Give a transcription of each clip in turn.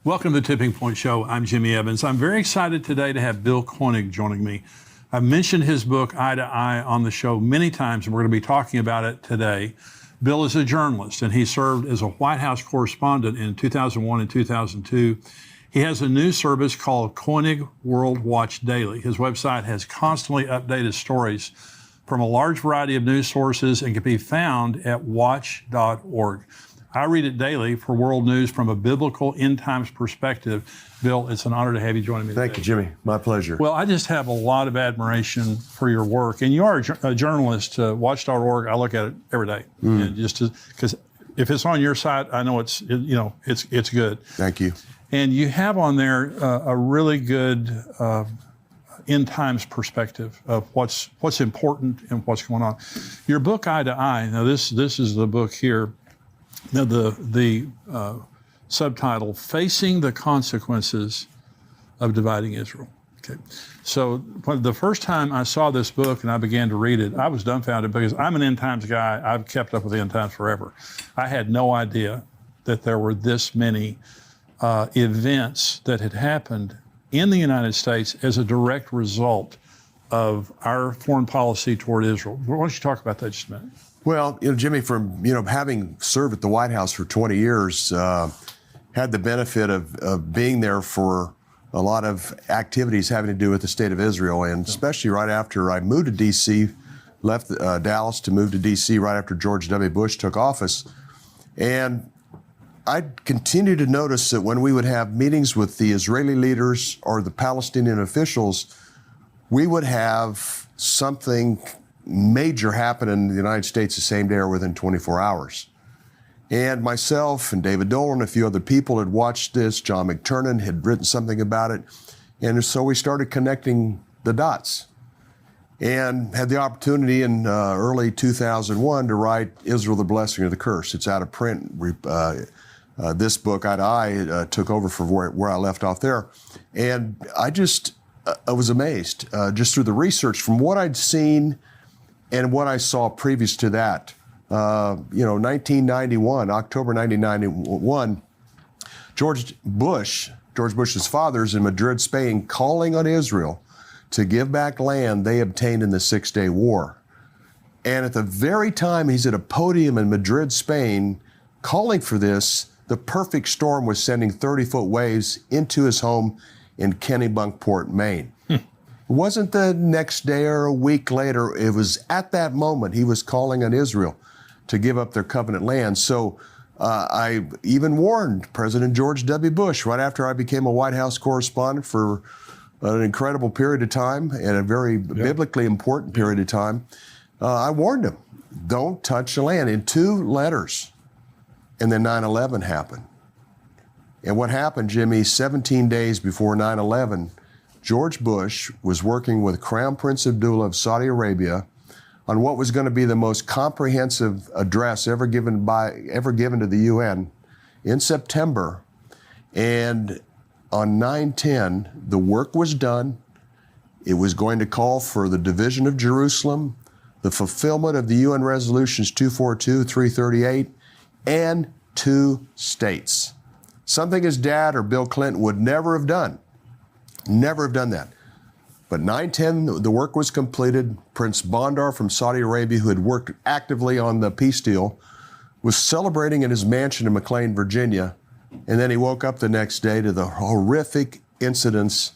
Welcome to the Tipping Point Show. I'm Jimmy Evans. I'm very excited today to have Bill Koenig joining me. I've mentioned his book, Eye to Eye, on the show many times, and we're going to be talking about it today. Bill is a journalist, and he served as a White House correspondent in 2001 and 2002. He has a news service called Koenig World Watch Daily. His website has constantly updated stories from a large variety of news sources and can be found at watch.org. I read it daily for world news from a biblical end times perspective. Bill, it's an honor to have you joining me today. Thank you, Jimmy. My pleasure. Well, I just have a lot of admiration for your work, and you are a journalist. Watch.org, I look at it every day, and just because if it's on your site, I know it's good. Thank you. And you have on there a really good end times perspective of what's important and what's going on. Your book, Eye to Eye. Now, this is the book here. Now, the subtitle, Facing the Consequences of Dividing Israel. Okay, so the first time I saw this book and I began to read it, I was dumbfounded because I'm an end times guy. I've kept up with the end times forever. I had no idea that there were this many events that had happened in the United States as a direct result of our foreign policy toward Israel. Why don't you talk about that just a minute? Well, Jimmy, from having served at the White House for 20 years, had the benefit of being there for a lot of activities having to do with the state of Israel, and especially right after I moved to D.C., left Dallas to move to D.C. right after George W. Bush took office. And I continued to notice that when we would have meetings with the Israeli leaders or the Palestinian officials, we would have something major happen in the United States the same day or within 24 hours. And myself and David Dolan and a few other people had watched this. John McTernan had written something about it. And so we started connecting the dots and had the opportunity in early 2001 to write Israel, the Blessing or the Curse. It's out of print. This book, Eye to Eye, took over for where I left off there. And I was amazed just through the research from what I'd seen and what I saw previous to that. 1991, October 1991, George Bush's father is in Madrid, Spain, calling on Israel to give back land they obtained in the Six-Day War. And at the very time he's at a podium in Madrid, Spain, calling for this, the perfect storm was sending 30-foot waves into his home in Kennebunkport, Maine. It wasn't the next day or a week later. It was at that moment he was calling on Israel to give up their covenant land. So I even warned President George W. Bush right after I became a White House correspondent for an incredible period of time and a very biblically important period of time. I warned him, don't touch the land, in 2 letters. And then 9/11 happened. And what happened, Jimmy, 17 days before 9/11, George Bush was working with Crown Prince Abdullah of Saudi Arabia on what was going to be the most comprehensive address ever given to the UN in September. And on 9/10, the work was done. It was going to call for the division of Jerusalem, the fulfillment of the UN resolutions 242, 338, and 2 states. Something his dad or Bill Clinton would never have done. Never have done that. But 9/10, the work was completed. Prince Bandar from Saudi Arabia, who had worked actively on the peace deal, was celebrating in his mansion in McLean, Virginia. And then he woke up the next day to the horrific incidents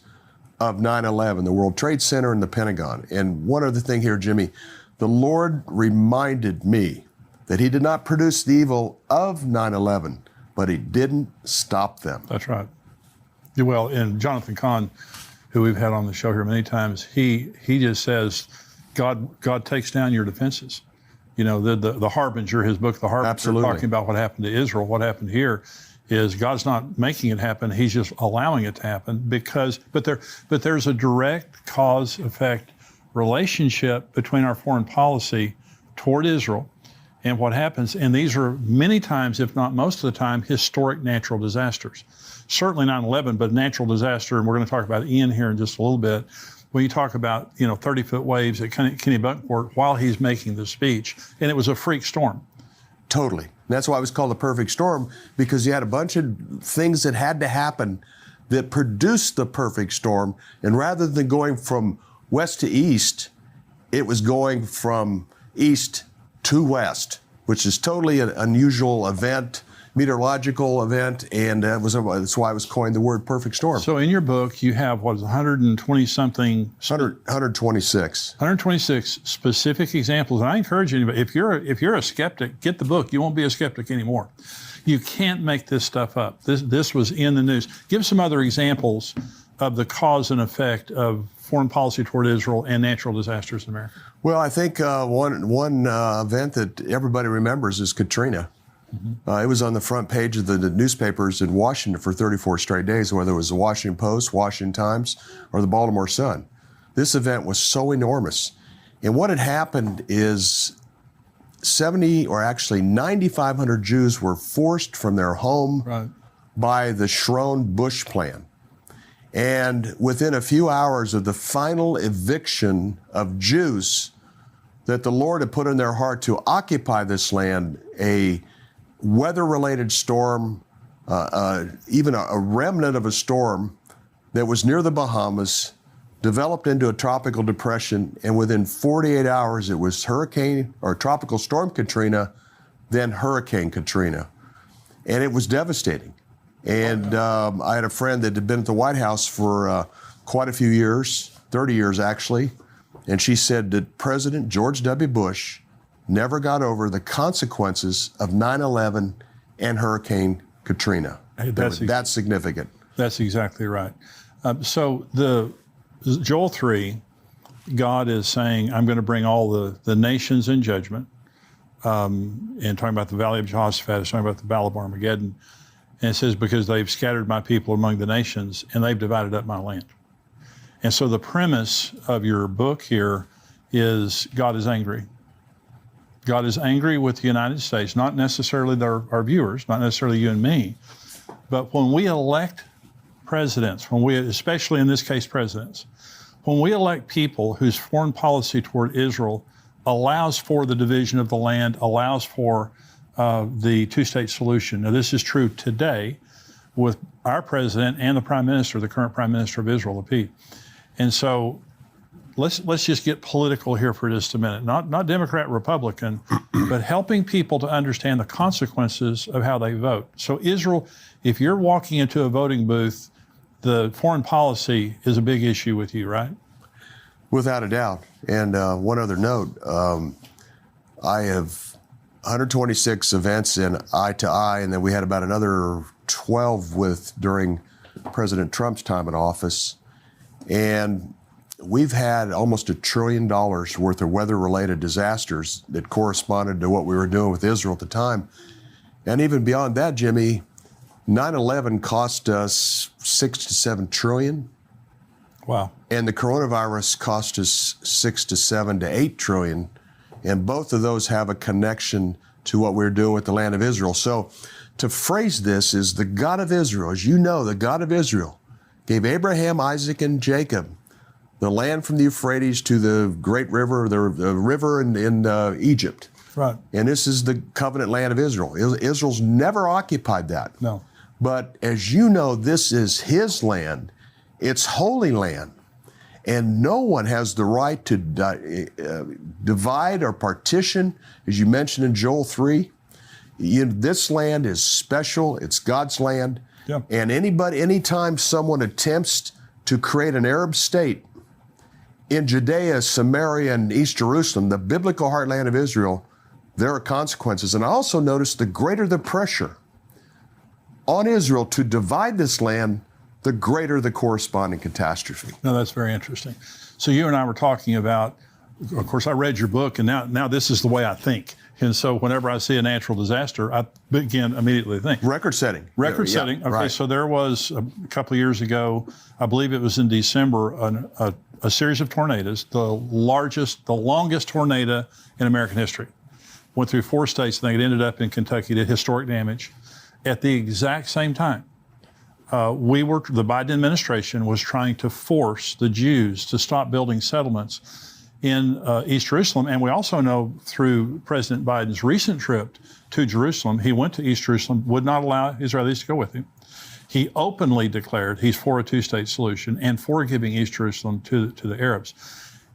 of 9/11, the World Trade Center and the Pentagon. And one other thing here, Jimmy, the Lord reminded me that he did not produce the evil of 9/11, but he didn't stop them. That's right. Well, and Jonathan Cahn, who we've had on the show here many times, he just says, God takes down your defenses. The Harbinger, his book, The Harbinger, Absolutely. Talking about what happened to Israel. What happened here is God's not making it happen; He's just allowing it to happen but there's a direct cause-effect relationship between our foreign policy toward Israel and what happens. And these are many times, if not most of the time, historic natural disasters. Certainly 9/11, but natural disaster, and we're going to talk about Ian here in just a little bit. When you talk about 30-foot waves at Kennebunkport while he's making the speech, and it was a freak storm. Totally. And that's why it was called the perfect storm, because you had a bunch of things that had to happen that produced the perfect storm. And rather than going from west to east, it was going from east to west, which is totally an unusual event, meteorological event, and that's why it was coined the word perfect storm. So in your book, you have, 120-something? 126. 126 specific examples. And I encourage anybody, if you're a skeptic, get the book. You won't be a skeptic anymore. You can't make this stuff up. This was in the news. Give some other examples of the cause and effect of foreign policy toward Israel and natural disasters in America. Well, I think one event that everybody remembers is Katrina. It was on the front page of the newspapers in Washington for 34 straight days, whether it was the Washington Post, Washington Times, or the Baltimore Sun. This event was so enormous. And what had happened is 9,500 Jews were forced from their home by the Sharon-Bush plan. And within a few hours of the final eviction of Jews that the Lord had put in their heart to occupy this land, a weather-related storm, even a remnant of a storm that was near the Bahamas, developed into a tropical depression, and within 48 hours it was Tropical Storm Katrina, then Hurricane Katrina. And it was devastating. And I had a friend that had been at the White House for quite a few years, 30 years actually, and she said that President George W. Bush never got over the consequences of 9/11 and Hurricane Katrina. That's significant. That's exactly right. So Joel 3, God is saying, I'm going to bring all the nations in judgment. And talking about the Valley of Jehoshaphat, it's talking about the Battle of Armageddon. And it says, because they've scattered my people among the nations and they've divided up my land. And so the premise of your book here is God is angry. God is angry with the United States, not necessarily our viewers, not necessarily you and me, but when we elect presidents, especially in this case presidents, when we elect people whose foreign policy toward Israel allows for the division of the land, allows for the two-state solution. Now, this is true today with our president and the prime minister, the current prime minister of Israel, Lapid. And so let's just get political here for just a minute. Not Democrat, Republican, but helping people to understand the consequences of how they vote. So Israel, if you're walking into a voting booth, the foreign policy is a big issue with you, right? Without a doubt. And one other note, I have 126 events in eye to eye, and then we had about another 12 during President Trump's time in office. And we've had almost $1 trillion worth of weather-related disasters that corresponded to what we were doing with Israel at the time. And even beyond that, Jimmy, 9/11 cost us $6 to $7 trillion. Wow. And the coronavirus cost us $6 to $7 to $8 trillion. And both of those have a connection to what we're doing with the land of Israel. So to phrase this is the God of Israel, as you know, the God of Israel gave Abraham, Isaac, and Jacob the land from the Euphrates to the great river, the river in Egypt. Right. And this is the covenant land of Israel. Israel's never occupied that. No. But as you know, this is his land. It's holy land. And no one has the right to divide or partition, as you mentioned in Joel 3. This land is special. It's God's land. Yeah. And anytime someone attempts to create an Arab state in Judea, Samaria, and East Jerusalem, the biblical heartland of Israel, there are consequences. And I also noticed the greater the pressure on Israel to divide this land, the greater the corresponding catastrophe. No, that's very interesting. So you and I were talking about, of course, I read your book, and now this is the way I think. And so whenever I see a natural disaster, I begin immediately to think. Record setting. Record setting. Okay, right. So there was a couple of years ago, I believe it was in December, a series of tornadoes, the longest tornado in American history. Went through 4 states, and it ended up in Kentucky, did historic damage. At the exact same time, the Biden administration was trying to force the Jews to stop building settlements in East Jerusalem. And we also know through President Biden's recent trip to Jerusalem, he went to East Jerusalem, would not allow Israelis to go with him. He openly declared he's for a two-state solution and for giving East Jerusalem to the Arabs.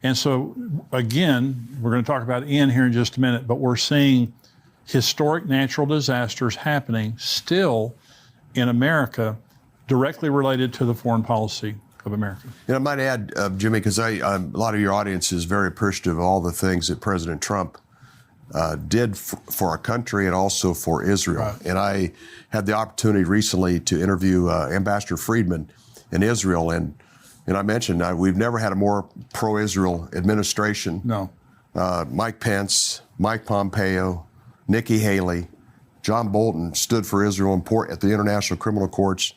And so, again, we're going to talk about Ian here in just a minute, but we're seeing historic natural disasters happening still in America directly related to the foreign policy of America. And I might add, Jimmy, because a lot of your audience is very appreciative of all the things that President Trump did for our country and also for Israel. Right. And I had the opportunity recently to interview Ambassador Friedman in Israel, and I mentioned we've never had a more pro-Israel administration. No. Mike Pence, Mike Pompeo, Nikki Haley, John Bolton stood for Israel at the International Criminal Courts.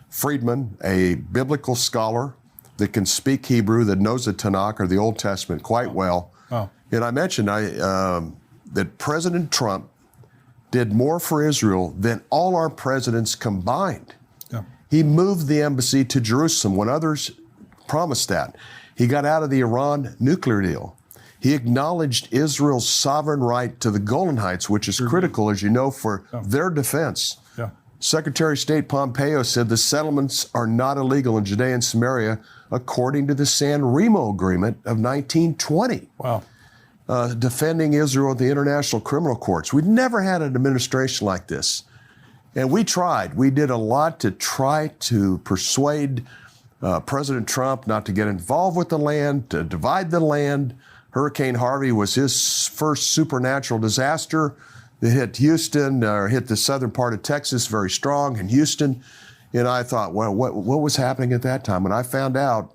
Friedman, a biblical scholar that can speak Hebrew, that knows the Tanakh or the Old Testament quite well. Oh. And I mentioned that President Trump did more for Israel than all our presidents combined. Yeah. He moved the embassy to Jerusalem when others promised that. He got out of the Iran nuclear deal. He acknowledged Israel's sovereign right to the Golan Heights, which is critical, as you know, for their defense. Yeah. Secretary of State Pompeo said the settlements are not illegal in Judea and Samaria according to the San Remo Agreement of 1920. Wow. Defending Israel at the International Criminal Courts. We've never had an administration like this. And we tried. We did a lot to try to persuade President Trump not to get involved with the land, to divide the land. Hurricane Harvey was his first supernatural disaster that hit Houston, or hit the southern part of Texas very strong in Houston. And I thought, well, what was happening at that time? And I found out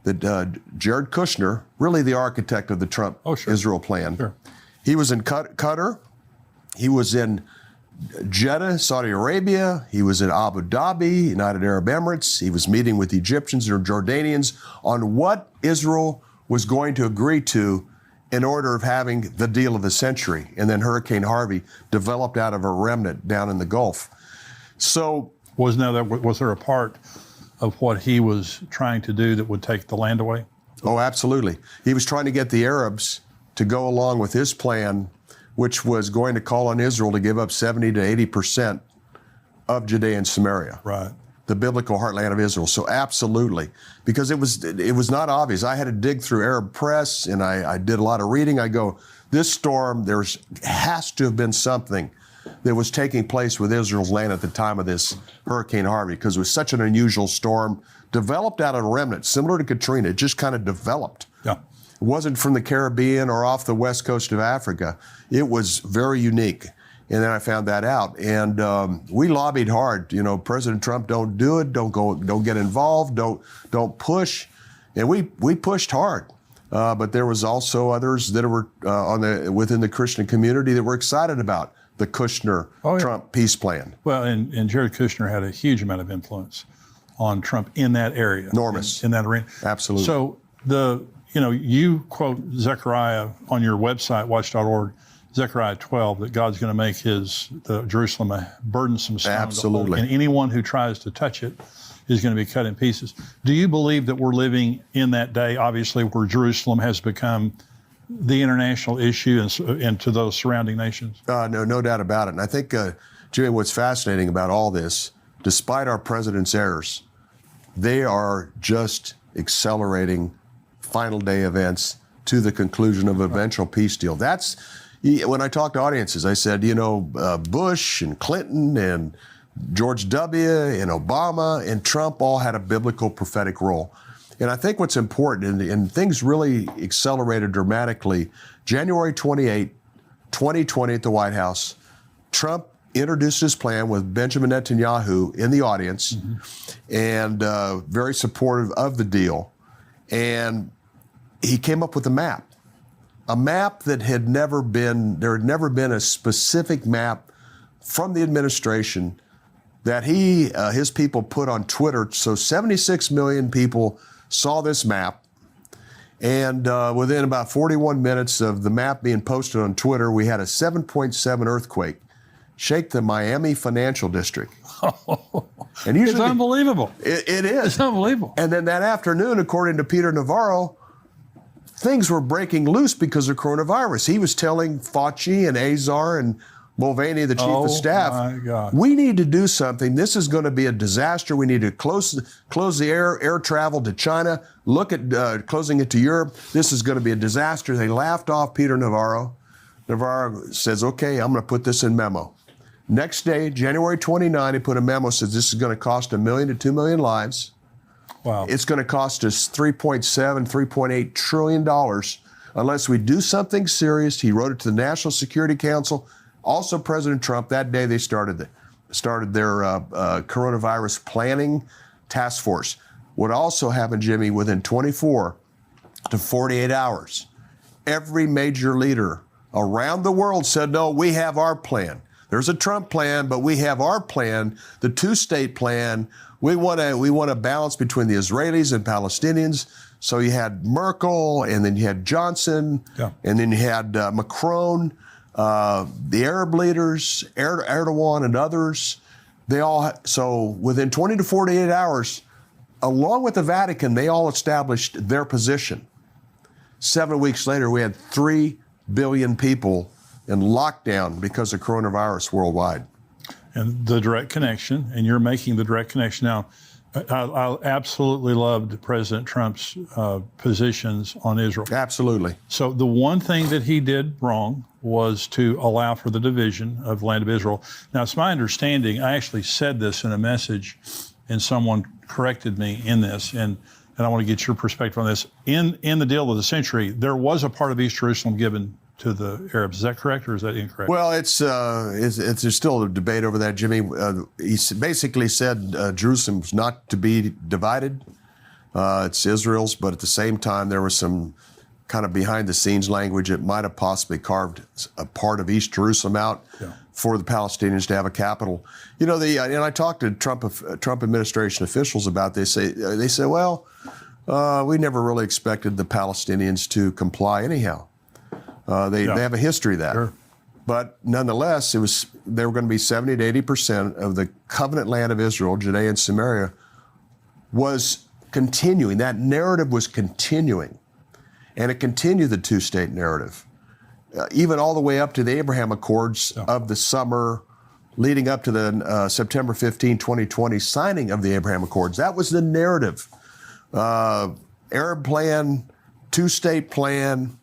that Jared Kushner, really the architect of the Trump-Israel plan, Sure. He was in Qatar, he was in Jeddah, Saudi Arabia, he was in Abu Dhabi, United Arab Emirates, he was meeting with Egyptians or Jordanians on what Israel was going to agree to in order of having the deal of the century. And then Hurricane Harvey developed out of a remnant down in the Gulf. So Was there a part of what he was trying to do that would take the land away? Oh, absolutely. He was trying to get the Arabs to go along with his plan, which was going to call on Israel to give up 70 to 80% of Judea and Samaria. Right. The biblical heartland of Israel. So absolutely, because it was not obvious. I had to dig through Arab press, and I did a lot of reading. I go, this storm, has to have been something that was taking place with Israel's land at the time of this Hurricane Harvey, because it was such an unusual storm, developed out of a remnant, similar to Katrina. It just kind of developed. Yeah. It wasn't from the Caribbean or off the west coast of Africa. It was very unique. And then I found that out, and we lobbied hard. You know, President Trump, don't do it, don't get involved, don't push, and we pushed hard. But there was also others that were within the Christian community that were excited about the Kushner-Trump peace plan. Well, and Jared Kushner had a huge amount of influence on Trump in that area. Enormous. In that arena. Absolutely. So you quote Zechariah on your website, watch.org, Zechariah 12, that God's going to make the Jerusalem a burdensome stone. Absolutely. And anyone who tries to touch it is going to be cut in pieces. Do you believe that we're living in that day, obviously, where Jerusalem has become the international issue and to those surrounding nations? No doubt about it. And I think, Jimmy, what's fascinating about all this, despite our president's errors, they are just accelerating final day events to the conclusion of an eventual peace deal. That's, when I talk to audiences, I said, Bush and Clinton and George W. and Obama and Trump all had a biblical prophetic role. And I think what's important, and things really accelerated dramatically, January 28, 2020 at the White House, Trump introduced his plan with Benjamin Netanyahu in the audience, and very supportive of the deal. And he came up with a map that there had never been a specific map from the administration that his people put on Twitter. So 76 million people saw this map. And within about 41 minutes of the map being posted on Twitter, we had a 7.7 earthquake shake the Miami financial district. And usually, it's unbelievable. It is. It's unbelievable. And then that afternoon, according to Peter Navarro, things were breaking loose because of coronavirus. He was telling Fauci and Azar and Mulvaney, the chief of staff, my God. we need to do something. This is going to be a disaster. We need to close the air travel to China. Look at closing it to Europe. This is going to be a disaster. They laughed off Peter Navarro. Navarro says, okay, I'm going to put this in memo. Next day, January 29, he put a memo, says this is going to cost 1 million to 2 million lives. Wow. It's going to cost us $3.7, $3.8 trillion unless we do something serious. He wrote it to the National Security Council. Also, President Trump, that day they started their coronavirus planning task force. What also happened, Jimmy, within 24 to 48 hours, every major leader around the world said, no, we have our plan. There's a Trump plan, but we have our plan, the two-state plan. We want a balance between the Israelis and Palestinians. So you had Merkel, and then you had Johnson, and then you had Macron, the Arab leaders, Erdogan and others. So within 20 to 48 hours, along with the Vatican, they all established their position. 7 weeks later, we had 3 billion people in lockdown because of coronavirus worldwide. And the direct connection, and you're making the direct connection now. I absolutely loved President Trump's positions on Israel. Absolutely. So the one thing that he did wrong was to allow for the division of the land of Israel. Now, it's my understanding, I actually said this in a message, and someone corrected me in this, and I want to get your perspective on this. In the deal of the century, there was a part of East Jerusalem given to the Arabs. Is that correct, or is that incorrect? Well, there's still a debate over that, Jimmy. He basically said Jerusalem's not to be divided. It's Israel's, but at the same time, there was some kind of behind-the-scenes language that might have possibly carved a part of East Jerusalem out for the Palestinians to have a capital. You know, and I talked to Trump administration officials about this. They say, well, we never really expected the Palestinians to comply anyhow. They have a history of that. Sure. But nonetheless, they were going to be 70 to 80% of the covenant land of Israel, Judea and Samaria, was continuing. That narrative was continuing. And it continued the two-state narrative, even all the way up to the Abraham Accords of the summer, leading up to the September 15, 2020 signing of the Abraham Accords. That was the narrative. Arab plan, two-state plan,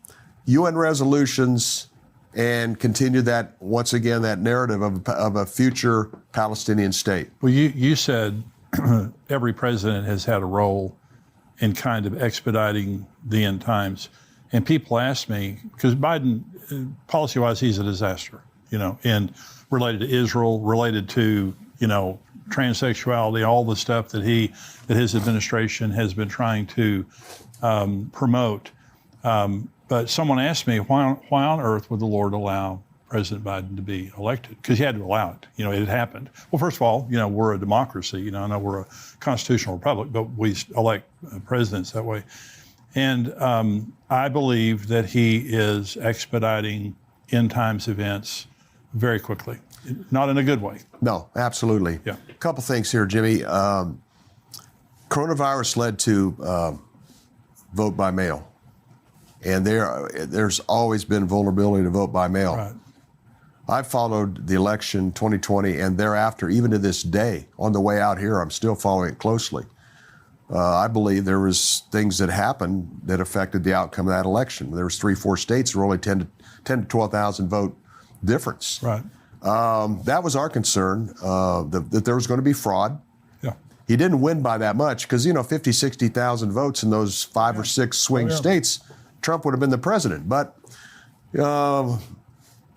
UN resolutions, and continue that, once again, that narrative of a future Palestinian state. Well, you said every president has had a role in kind of expediting the end times. And people ask me, because Biden, policy-wise, he's a disaster, and related to Israel, related to, transsexuality, all the stuff that his administration has been trying to promote. But someone asked me, why on earth would the Lord allow President Biden to be elected? Because he had to allow it. It had happened. Well, first of all, we're a democracy. I know we're a constitutional republic, but we elect presidents that way. And I believe that he is expediting end times events very quickly, not in a good way. No, absolutely. Yeah. A couple things here, Jimmy. Coronavirus led to vote by mail. And there's always been vulnerability to vote by mail. Right. I followed the election 2020 and thereafter, even to this day, on the way out here, I'm still following it closely. I believe there was things that happened that affected the outcome of that election. There was 3-4 states that were only 10 to 12,000 vote difference. Right. That was our concern, that there was going to be fraud. Yeah. He didn't win by that much because, 50, 60,000 votes in those 5 or 6 swing states, Trump would have been the president. But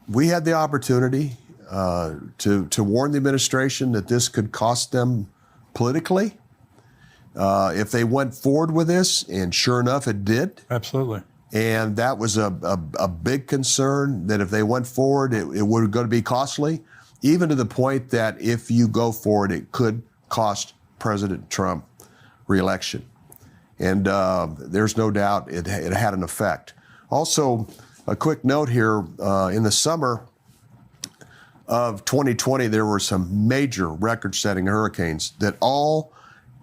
we had the opportunity to warn the administration that this could cost them politically if they went forward with this, and sure enough, it did. Absolutely. And that was a big concern, that if they went forward, it was going to be costly, even to the point that if you go forward, it could cost President Trump re-election. And there's no doubt it had an effect. Also, a quick note here, in the summer of 2020, there were some major record-setting hurricanes that all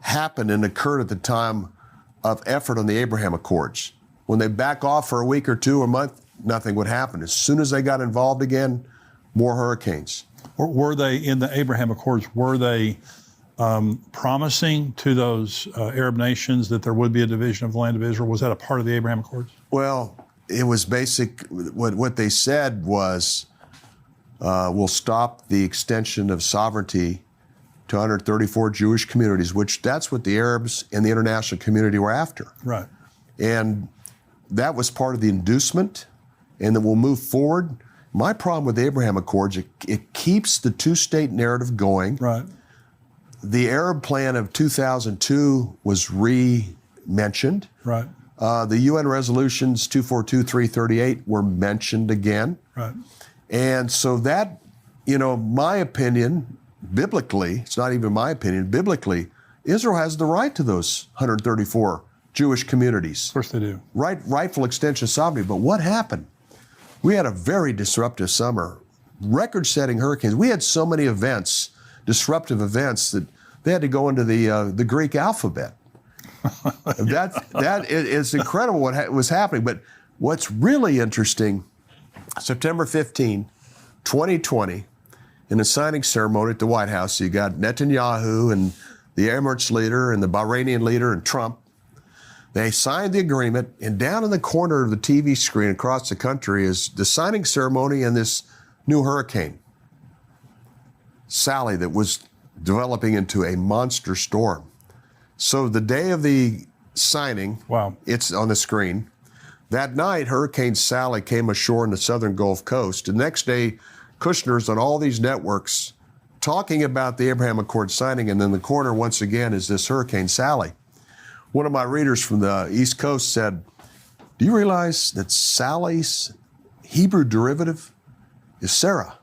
happened and occurred at the time of effort on the Abraham Accords. When they back off for a week or two, a month, nothing would happen. As soon as they got involved again, more hurricanes. Were they in the Abraham Accords? Were they promising to those Arab nations that there would be a division of the land of Israel? Was that a part of the Abraham Accords? Well, it was basic. What they said was, we'll stop the extension of sovereignty to 134 Jewish communities, which that's what the Arabs and the international community were after. Right. And that was part of the inducement, and that we'll move forward. My problem with the Abraham Accords, it keeps the two-state narrative going. Right. The Arab plan of 2002 was re-mentioned. Right. The UN resolutions 242, 338 were mentioned again. Right. And so that, my opinion, biblically, it's not even my opinion, biblically, Israel has the right to those 134 Jewish communities. Of course they do. Rightful extension of sovereignty. But what happened? We had a very disruptive summer, record-setting hurricanes. We had so many events, disruptive events, that they had to go into the Greek alphabet. It's incredible what was happening. But what's really interesting, September 15, 2020, in a signing ceremony at the White House, you got Netanyahu and the Emirates leader and the Bahraini leader and Trump. They signed the agreement, and down in the corner of the TV screen across the country is the signing ceremony and this new hurricane, Sally, that was developing into a monster storm. So the day of the signing, wow, it's on the screen. That night, Hurricane Sally came ashore in the southern Gulf Coast. The next day, Kushner's on all these networks talking about the Abraham Accord signing, and in the corner, once again, is this Hurricane Sally. One of my readers from the East Coast said, do you realize that Sally's Hebrew derivative is Sarah?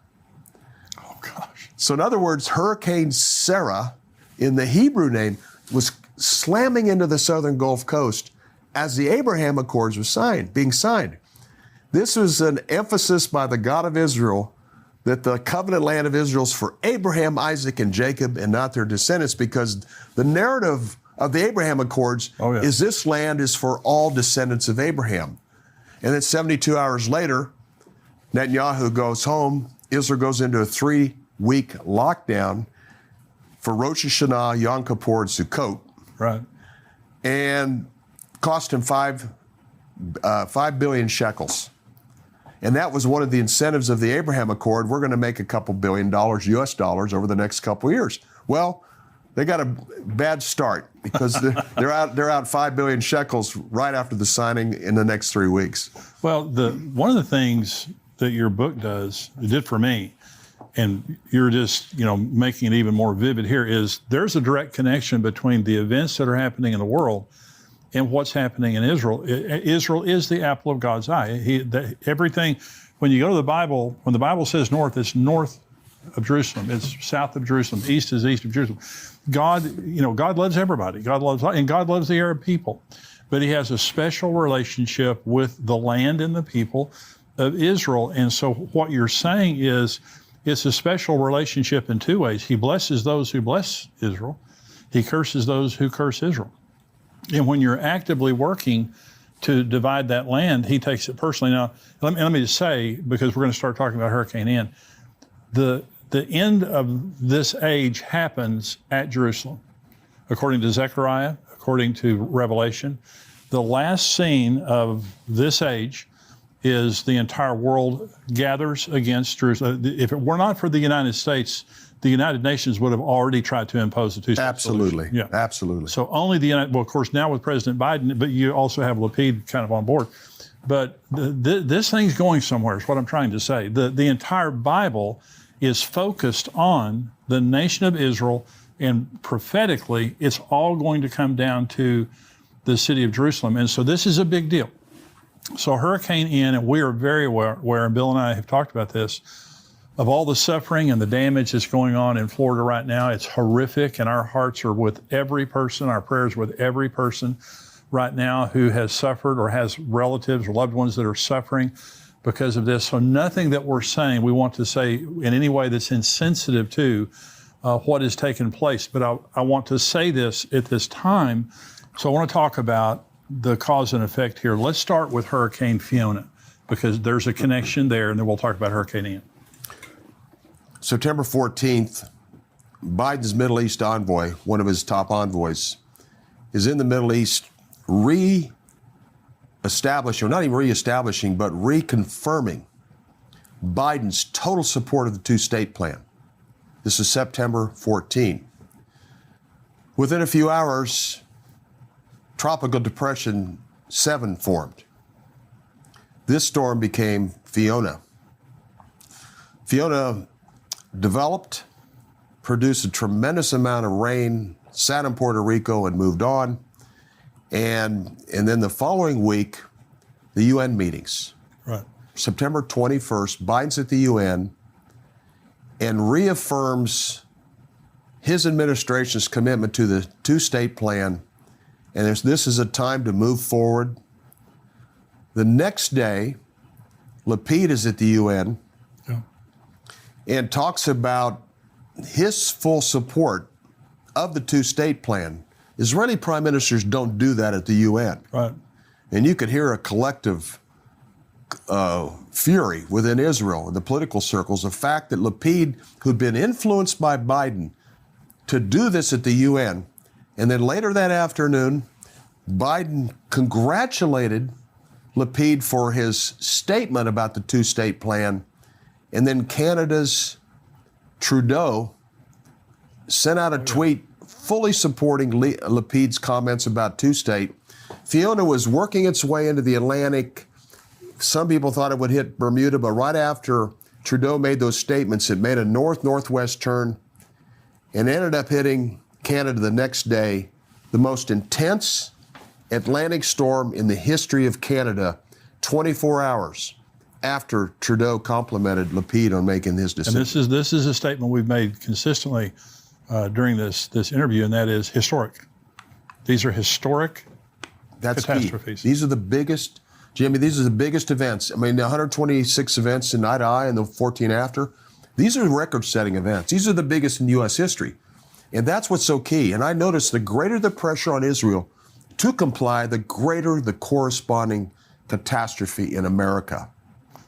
Oh, gosh. So in other words, Hurricane Sarah, in the Hebrew name, was slamming into the southern Gulf Coast as the Abraham Accords were being signed. This was an emphasis by the God of Israel that the covenant land of Israel is for Abraham, Isaac, and Jacob, and not their descendants, because the narrative of the Abraham Accords is this land is for all descendants of Abraham. And then 72 hours later, Netanyahu goes home. Israel goes into a 3-week lockdown for Rosh Hashanah, Yom Kippur, and Sukkot. Right. And cost him 5 billion shekels. And that was one of the incentives of the Abraham Accord. We're going to make a couple $2 billion US dollars over the next couple of years. Well, they got a bad start because they're out 5 billion shekels right after the signing in the next 3 weeks. Well, one of the things that your book does, it did for me, and you're just making it even more vivid here, is there's a direct connection between the events that are happening in the world and what's happening in Israel. Israel is the apple of God's eye. Everything, when you go to the Bible, when the Bible says north, it's north of Jerusalem. It's south of Jerusalem. East is east of Jerusalem. God loves everybody. God loves the Arab people. But he has a special relationship with the land and the people of Israel. And so what you're saying is it's a special relationship in two ways. He blesses those who bless Israel. He curses those who curse Israel. And when you're actively working to divide that land, he takes it personally. Now, let me just say, because we're going to start talking about Hurricane Ian, the end of this age happens at Jerusalem. According to Zechariah, according to Revelation, the last scene of this age is the entire world gathers against Jerusalem. If it were not for the United States, the United Nations would have already tried to impose a two-state solution. Yeah, absolutely. So only of course, now with President Biden, but you also have Lapid kind of on board. But this thing's going somewhere, is what I'm trying to say. The entire Bible is focused on the nation of Israel, and prophetically, it's all going to come down to the city of Jerusalem. And so this is a big deal. So Hurricane Ian, and we are very aware, and Bill and I have talked about this, of all the suffering and the damage that's going on in Florida right now. It's horrific, and our hearts are with every person, our prayers with every person right now who has suffered or has relatives or loved ones that are suffering because of this. So nothing that we're saying we want to say in any way that's insensitive to what has taken place. But I want to say this at this time. So I want to talk about the cause and effect here. Let's start with Hurricane Fiona, because there's a connection there, and then we'll talk about Hurricane Ian. September 14th, Biden's Middle East envoy, one of his top envoys, is in the Middle East re-establishing, or not even re-establishing, but reconfirming Biden's total support of the two-state plan. This is September 14. Within a few hours, Tropical Depression 7 formed. This storm became Fiona. Fiona developed, produced a tremendous amount of rain, sat in Puerto Rico and moved on. And then the following week, the UN meetings. Right. September 21st, Biden's at the UN and reaffirms his administration's commitment to the two-state plan. And this is a time to move forward. The next day, Lapid is at the UN and talks about his full support of the two-state plan. Israeli prime ministers don't do that at the UN. Right. And you could hear a collective fury within Israel in the political circles, the fact that Lapid, who'd been influenced by Biden to do this at the UN, and then later that afternoon, Biden congratulated Lapid for his statement about the two-state plan, and then Canada's Trudeau sent out a tweet fully supporting Lapid's comments about two-state. Fiona was working its way into the Atlantic. Some people thought it would hit Bermuda, but right after Trudeau made those statements, it made a north-northwest turn and ended up hitting Canada the next day, the most intense Atlantic storm in the history of Canada, 24 hours after Trudeau complimented Lapid on making his decision. And this is a statement we've made consistently during this interview, and that is historic. These are historic catastrophes. Key. These are the biggest, Jimmy, these are the biggest events. I mean, the 126 events in eye to eye and the 14 after, these are record-setting events. These are the biggest in U.S. history. And that's what's so key. And I noticed the greater the pressure on Israel to comply, the greater the corresponding catastrophe in America.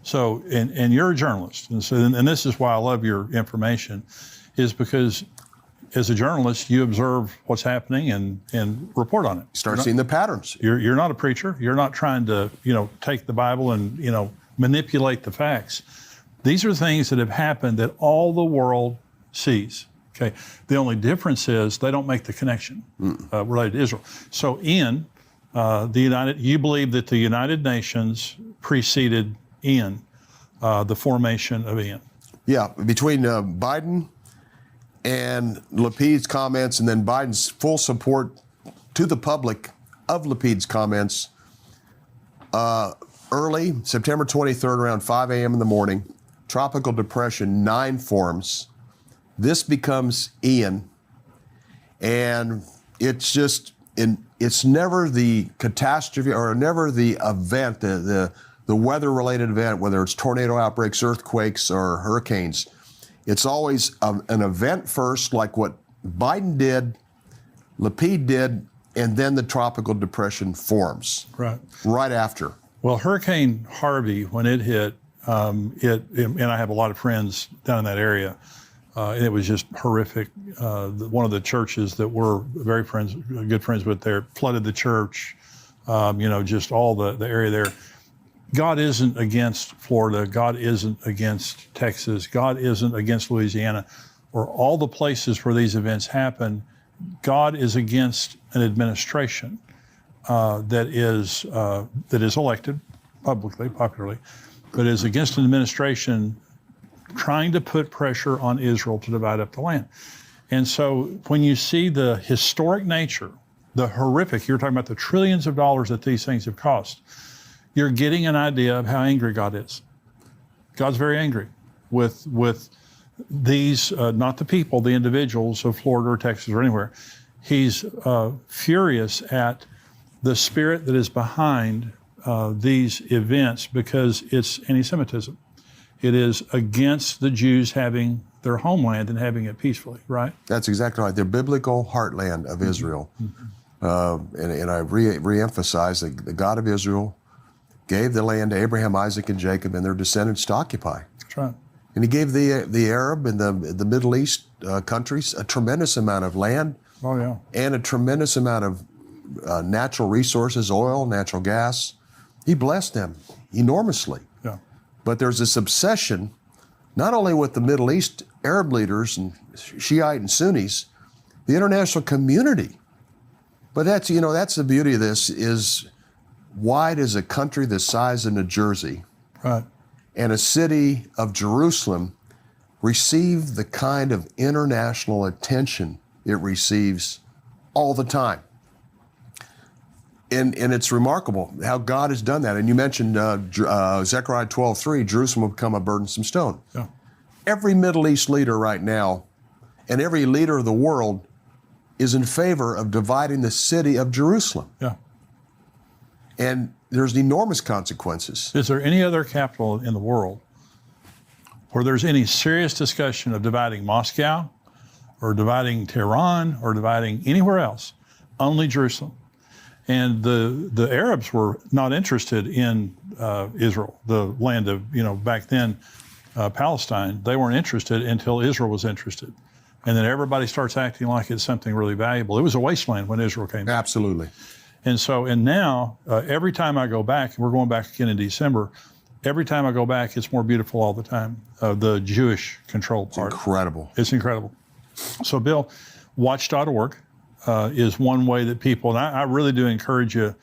So, and you're a journalist, and this is why I love your information, is because as a journalist, you observe what's happening and report on it. Start seeing the patterns. You're not a preacher. You're not trying to, take the Bible and, manipulate the facts. These are things that have happened that all the world sees. Okay. The only difference is they don't make the connection related to Israel. So in you believe that the United Nations preceded Ian, the formation of Ian. Yeah, between Biden and Lapid's comments, and then Biden's full support to the public of Lapid's comments, early September 23rd, around 5 a.m. in the morning, Tropical Depression 9 forms. This becomes Ian, and it's never the catastrophe or never the event, the weather-related event, whether it's tornado outbreaks, earthquakes, or hurricanes. It's always an event first, like what Biden did, Lapid did, and then the Tropical Depression forms. Right after. Well, Hurricane Harvey, when it hit, and I have a lot of friends down in that area, and it was just horrific. One of the churches that we're good friends with there, flooded the church, just all the area there. God isn't against Florida. God isn't against Texas. God isn't against Louisiana, or all the places where these events happen. God is against an administration that is elected publicly, popularly, but is against an administration trying to put pressure on Israel to divide up the land. And so when you see the historic nature, the horrific, you're talking about the trillions of dollars that these things have cost, you're getting an idea of how angry God is. God's very angry with these, not the people, the individuals of Florida or Texas or anywhere. He's furious at the spirit that is behind these events, because it's anti-Semitism. It is against the Jews having their homeland and having it peacefully, right? That's exactly right. The biblical heartland of Israel. and I re-emphasize that the God of Israel gave the land to Abraham, Isaac, and Jacob and their descendants to occupy. That's right. And he gave the Arab and the Middle East countries a tremendous amount of land and a tremendous amount of natural resources, oil, natural gas. He blessed them enormously. Yeah. But there's this obsession, not only with the Middle East Arab leaders and Shiite and Sunnis, the international community. But that's the beauty of this is, why does a country the size of New Jersey and a city of Jerusalem receive the kind of international attention it receives all the time? And it's remarkable how God has done that. And you mentioned Zechariah 12:3, Jerusalem will become a burdensome stone. Yeah. Every Middle East leader right now and every leader of the world is in favor of dividing the city of Jerusalem. Yeah. And there's enormous consequences. Is there any other capital in the world where there's any serious discussion of dividing Moscow or dividing Tehran or dividing anywhere else? Only Jerusalem. And the Arabs were not interested in Israel, the land of, back then, Palestine. They weren't interested until Israel was interested. And then everybody starts acting like it's something really valuable. It was a wasteland when Israel came. Absolutely. And now, every time I go back, and we're going back again in December, every time I go back, it's more beautiful all the time, the Jewish control part. It's incredible. It's incredible. So, Bill, watch.org is one way that people, and I really do encourage you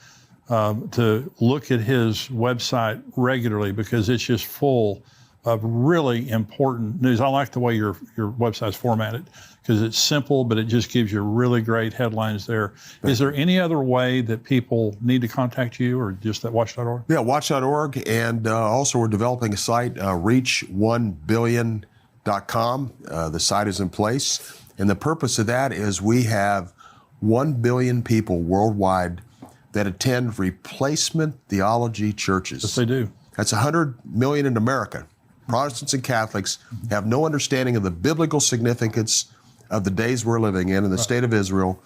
to look at his website regularly, because it's just full of really important news. I like the way your website's formatted, because it's simple, but it just gives you really great headlines there. Is there any other way that people need to contact you, or just at watch.org? Yeah, watch.org. And also we're developing a site, reach1billion.com. The site is in place. And the purpose of that is we have 1 billion people worldwide that attend replacement theology churches. Yes, they do. That's 100 million in America. Protestants and Catholics have no understanding of the biblical significance of the days we're living in the state of Israel.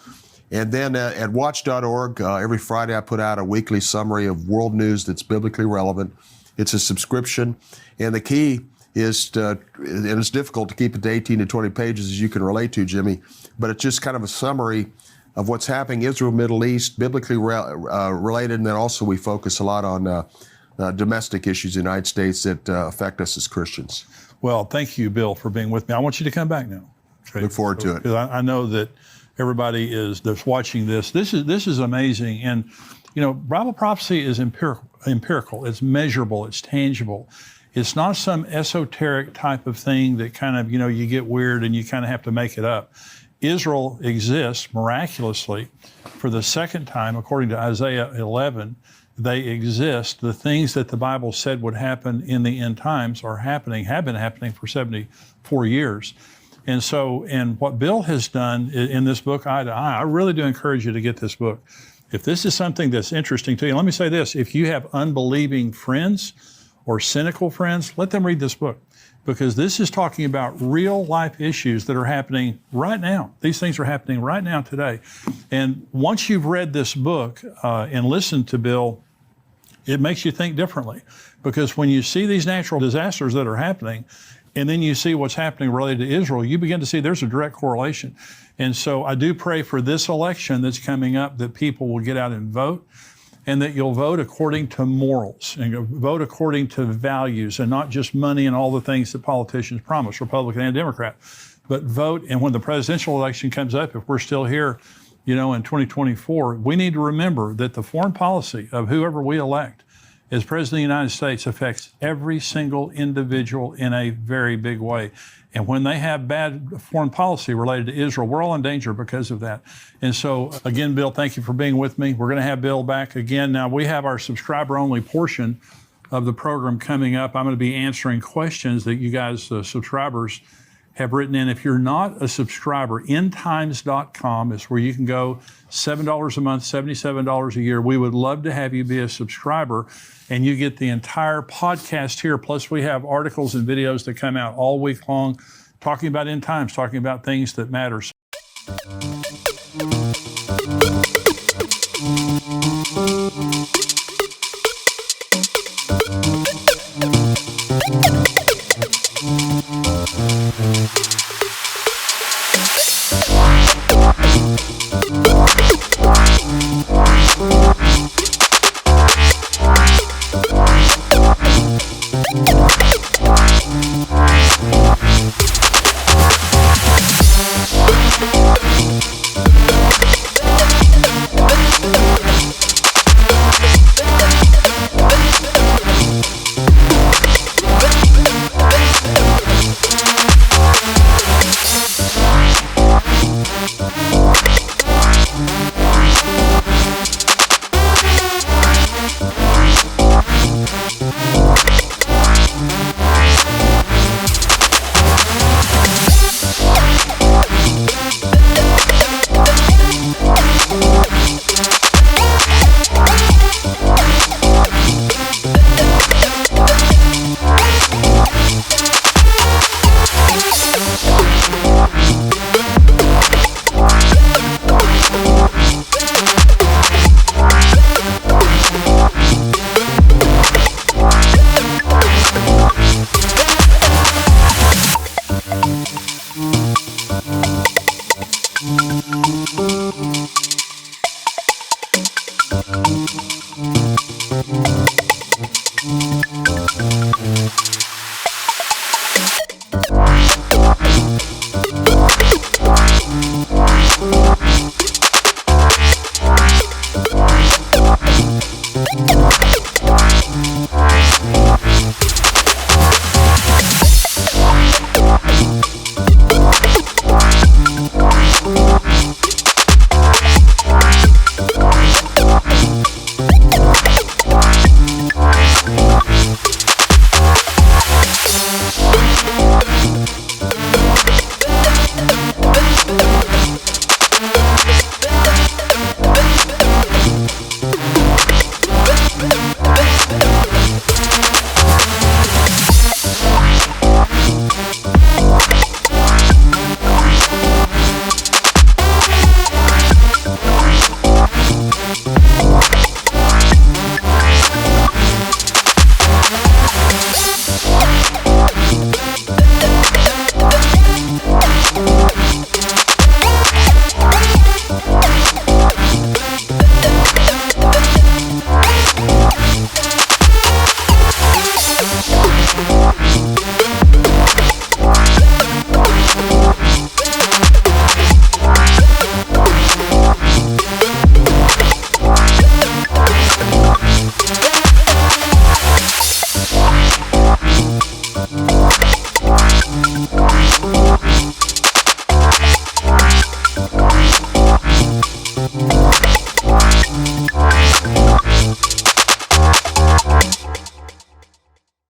And then at watch.org, every Friday I put out a weekly summary of world news that's biblically relevant. It's a subscription. And the key is, and it's difficult to keep it to 18 to 20 pages, as you can relate to, Jimmy, but it's just kind of a summary of what's happening Israel, Middle East, biblically related. And then also we focus a lot on domestic issues in the United States that affect us as Christians. Well, thank you, Bill, for being with me. I want you to come back now. Okay? Look forward to it. Because I know that everybody that's watching this. This is amazing. And, Bible prophecy is empirical. It's measurable. It's tangible. It's not some esoteric type of thing that kind of, you get weird and you kind of have to make it up. Israel exists miraculously for the second time, according to Isaiah 11. They exist. The things that the Bible said would happen in the end times are happening, have been happening for 74 years. And so, and what Bill has done in this book, Eye to Eye, I really do encourage you to get this book. If this is something that's interesting to you, and let me say this, if you have unbelieving friends or cynical friends, let them read this book, because this is talking about real life issues that are happening right now. These things are happening right now today. And once you've read this book and listened to Bill, it makes you think differently, because when you see these natural disasters that are happening, and then you see what's happening related to Israel, you begin to see there's a direct correlation. And so I do pray for this election that's coming up that people will get out and vote, and that you'll vote according to morals and vote according to values, and not just money and all the things that politicians promise, Republican and Democrat, but vote. And when the presidential election comes up, if we're still here, in 2024, we need to remember that the foreign policy of whoever we elect as President of the United States affects every single individual in a very big way. And when they have bad foreign policy related to Israel, we're all in danger because of that. And so, again, Bill, thank you for being with me. We're going to have Bill back again. Now, we have our subscriber-only portion of the program coming up. I'm going to be answering questions that you guys, subscribers, have written in. If you're not a subscriber, endtimes.com is where you can go. $7 a month, $77 a year. We would love to have you be a subscriber, and you get the entire podcast here. Plus, we have articles and videos that come out all week long talking about end times, talking about things that matter.